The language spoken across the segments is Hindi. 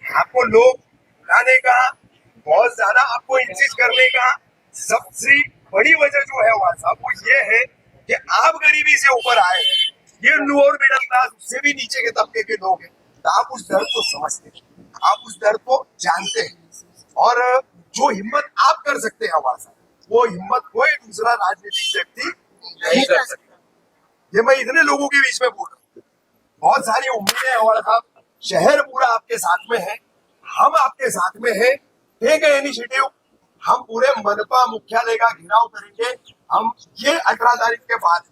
आपको लोग बुलाने का, बहुत ज्यादा आपको इंसिस्ट करने का सबसे बड़ी वजह जो है वहां साहब वो ये है कि आप गरीबी से ऊपर आए, ये लोअर मिडिल क्लास उससे भी नीचे के तबके के लोग हैं, तो आप उस दर्द को समझते हैं, आप उस दर्द को जानते हैं और जो हिम्मत आप कर सकते हैं वहां साहब वो हिम्मत कोई दूसरा राजनीतिक व्यक्ति नहीं कर सकता। ये मैं इतने लोगों के बीच में बोल रहा हूँ, बहुत सारी उम्मीदें हैं हमारे साथ, शहर पूरा आपके साथ में है, हम आपके साथ में है। टेक इनिशिएटिव, हम पूरे मनपा मुख्यालय का घेराव करेंगे। हम ये 18 तारीख के बाद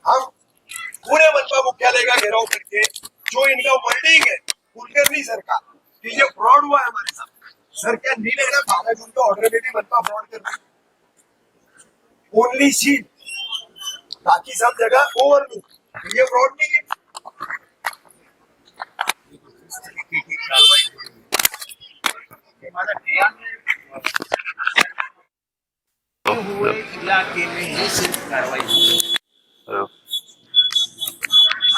हम पूरे मनपा मुख्यालय का घेराव करके जो इनका वर्डिंग है कुलकर्णी सरकार कि ये फ्रॉड हुआ है हमारे साथ, सर क्या नहीं लेना 12 जून का ऑर्डर में भी मनपा फ्रॉड कर रही है, ओनली सी, बाकी सब जगह ओवरलुक, ये फ्रॉड नहीं है। हुए इलाके में ही सिर्फ कार्रवाई हुई है।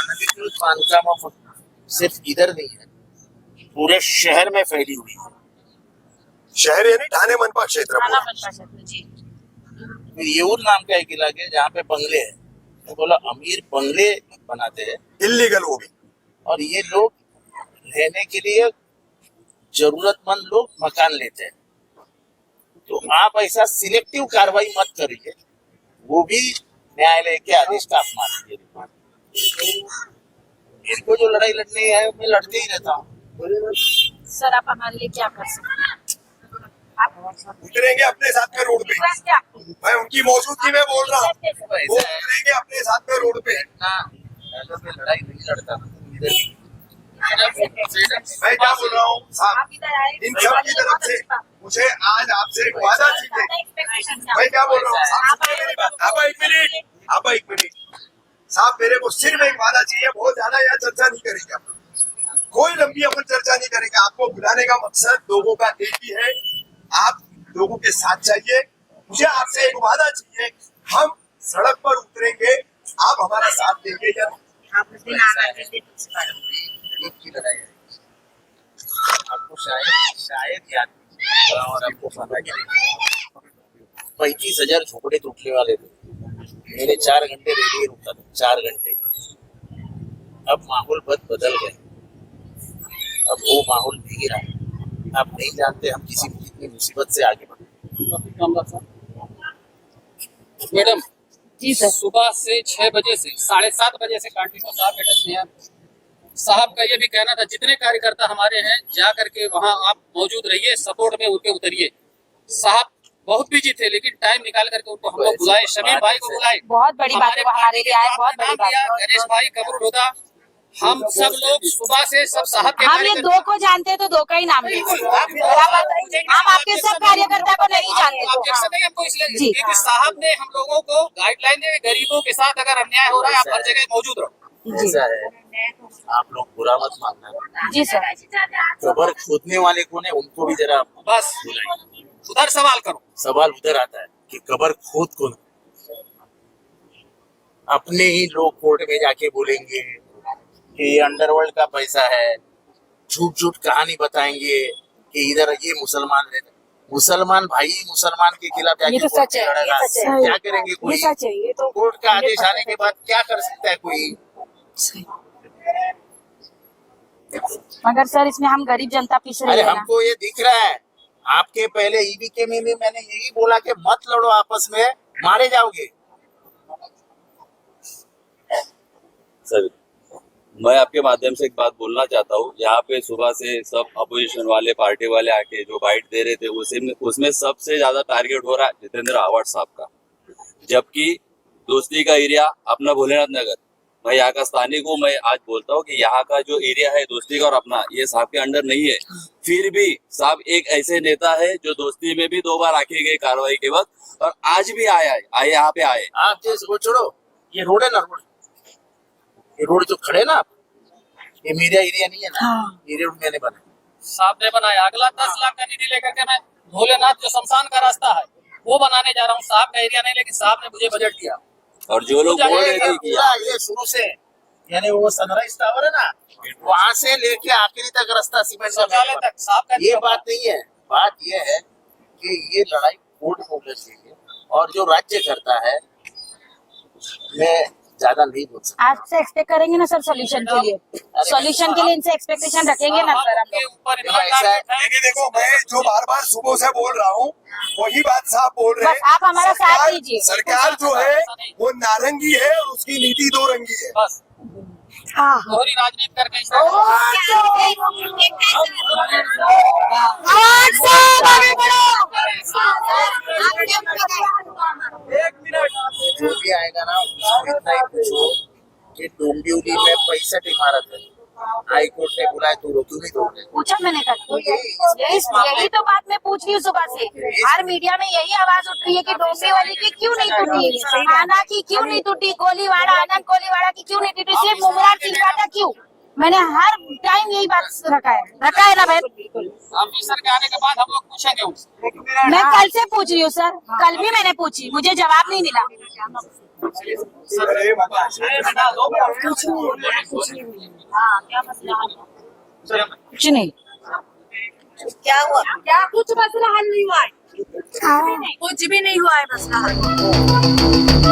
अनधिकृत बांधकाम सिर्फ इधर नहीं है, पूरे शहर में फैली हुई है। शहर यानी ठाणे मनपा क्षेत्र जी। येऊर नाम का एक इलाका है जहाँ पे बंगले है, तो बोला अमीर बंगले बनाते हैं इलीगल वो भी, और ये लोग रहने के लिए जरूरतमंद लोग मकान लेते हैं। तो आप ऐसा सिलेक्टिव कार्रवाई मत करिए, वो भी न्यायालय के आदेश का अपमान है। इनको जो लड़ाई लड़नी है मैं लड़ते ही रहता हूँ। सर आप हमारे लिए क्या कर सकते हैं? उतरेंगे अपने साथ में रोड पे, मैं उनकी मौजूदगी में बोल रहा हूँ, वो उतरेंगे अपने साथ में रोड पे। अगर मैं लड़ाई नहीं लड़ता इधर मैं क्या बोल रहा हूँ साहब, इन सब की तरफ से मुझे आज आपसे एक वादा चाहिए। मैं क्या बोल रहा हूँ साहब, सुनिए मेरी बात, अब एक मिनट साहब, मेरे को सिर्फ एक वादा चाहिए, बहुत ज्यादा यहाँ चर्चा नहीं करेंगे आप लोग, कोई लंबी अपन चर्चा नहीं करेंगे। आपको बुलाने का मकसद लोगों का एक ही है, आप लोगों के साथ चाहिए। मुझे आपसे एक वादा चाहिए, हम सड़क पर उतरेंगे, आप हमारा साथ देंगे या की लड़ाई है। आपको शायद याद नहीं और आपको पता नहीं 35,000 झोपड़े टूटने वाले थे, मेरे 4 घंटे रेडियो रुकता था, 4 घंटे। अब माहौल बहुत बदल गए, अब वो माहौल नहीं रहा। आप नहीं जानते हम कितनी मुसीबत से आगे बढ़े। मैडम जी सर। सुबह से 6 बजे से 7:30 बजे से कंटिन्यू साहब बैठक में हैं। साहब का ये भी कहना था जितने कार्यकर्ता हमारे हैं जा करके वहाँ आप मौजूद रहिए, सपोर्ट में उनके उतरिए। साहब बहुत बिजी थे लेकिन टाइम निकाल करके उनको हम लोग बुलाए, शमीर भाई को बुलाए, बहुत बड़ी बात है, वो हमारे लिए आए, बहुत बड़ी बात है। गणेश भाई कबरूदा, हम सब लोग सुबह से सब साहब के हम ये दो को जानते हैं तो दो का ही नाम लेंगे। हम आपके सब कार्यकर्ता को नहीं जानते। ऑब्जेक्शन नहीं हमको जी। इसलिए क्योंकि साहब ने हम लोगों को गाइडलाइन दी, गरीबों के साथ अगर अन्याय हो रहा है आप हर जगह मौजूद रहो। ऐसा है, आप लोग बुरा मत मानना। जी सर। कबर खोदने वाले कौन है उनको भी जरा बस उधर सवाल करो। सवाल उधर आता है कि कबर खोद कौन है। अपने ही लोग कोर्ट में जाके बोलेंगे कि ये अंडरवर्ल्ड का पैसा है, झूठ झूठ कहानी बताएंगे कि इधर ये मुसलमान रहते, मुसलमान भाई मुसलमान के खिलाफ जाके ये तो कोर्ट सच है, में लड़ेगा। ये सच है। क्या करेंगे कोई, ये सच है, ये तो कोर्ट का आदेश आने के बाद क्या कर सकता है कोई। मगर सर इसमें हम गरीब जनता पीछे अरे रहे ना। हमको ये दिख रहा है, आपके पहले ईवीके में भी मैंने यही बोला कि मत लड़ो आपस में, मारे जाओगे। सर मैं आपके माध्यम से एक बात बोलना चाहता हूँ, यहाँ पे सुबह से सब अपोजिशन वाले पार्टी वाले आके जो बाइट दे रहे थे उसमें सबसे ज्यादा टारगेट हो रहा है जितेंद्र आवाड साहब का, जबकि दोस्ती का एरिया अपना भोलेनाथ नगर, मैं यहाँ का स्थानिक हूँ, मैं आज बोलता हूँ कि यहाँ का जो एरिया है दोस्ती का और अपना ये साहब के अंडर नहीं है। फिर भी साहब एक ऐसे नेता है जो दोस्ती में भी 2 बार आके गए कार्रवाई के वक्त और आज भी आए यहाँ पे आए। आप जैसे वो छोड़ो, ये रोड है ना, रोड ये रोड जो खड़े ना आप, ये मेरा एरिया नहीं है ना। हाँ। ये रोड मैंने बनाया, साहब ने बनाया, अगला 10 लाख का निधि लेकर के मैं भोलेनाथ जो शमशान का रास्ता है वो बनाने जा रहा हूँ। साहब का एरिया नहीं लेकिन साहब ने मुझे बजट दिया। और जो लोग बोल रहे थे कि पूरा ये शुरू से यानी वो सनराइज टावर है ना, वहां से लेके आखिरी तक रास्ता सीमेंट का शौचालय बना तक साफ है। करके ये बात नहीं है, बात ये है कि ये लड़ाई कोर्ट में होनी चाहिए और जो राज्य करता है मैं ज्यादा नहीं बोल सकता। आपसे एक्सपेक्ट करेंगे ना सर सॉल्यूशन के लिए, सॉल्यूशन के लिए इनसे एक्सपेक्टेशन रखेंगे ना सर हम के लोग। ऊपर देखो, ऐसा है, देखिए देखो, मैं जो बार बार सुबह से बोल रहा हूँ वही बात साहब बोल रहे बस आप हमारा साथ सरकार- दीजिए। सरकार जो है वो नारंगी है और उसकी नीति दो रंगी है। बस हाँ दोहरी राजनीति करके इसे जो भी आएगा ना उसको इतना ही पूछो कि डोंबिवली में 65 इमारत है, हाई कोर्ट ने बुलाया तो वो क्यों नहीं तोड़े? पूछा मैंने कल, यही तो बात मैं पूछ रही हूँ सुबह से। हर मीडिया में यही आवाज उठ रही है कि डोंबिवली की क्यों नहीं टूटी, आना की क्यों नहीं टूटी, कोलीवाड़ा आनंद कोलीवाड़ा की क्यों नहीं टूटी, सिर्फ मुमरा चिलकाटा क्यों। मैंने हर टाइम यही बात रखा है ना बहन। ऑफिसर के आने के बाद हम लोग पूछेंगे उनसे। मैं कल से पूछ रही हूँ सर, कल भी मैंने पूछी, मुझे जवाब नहीं मिला। अरे बाबा, कुछ नहीं, क्या हुआ? क्या कुछ मसला हल नहीं हुआ है? कुछ भी नहीं हुआ है मसला हल।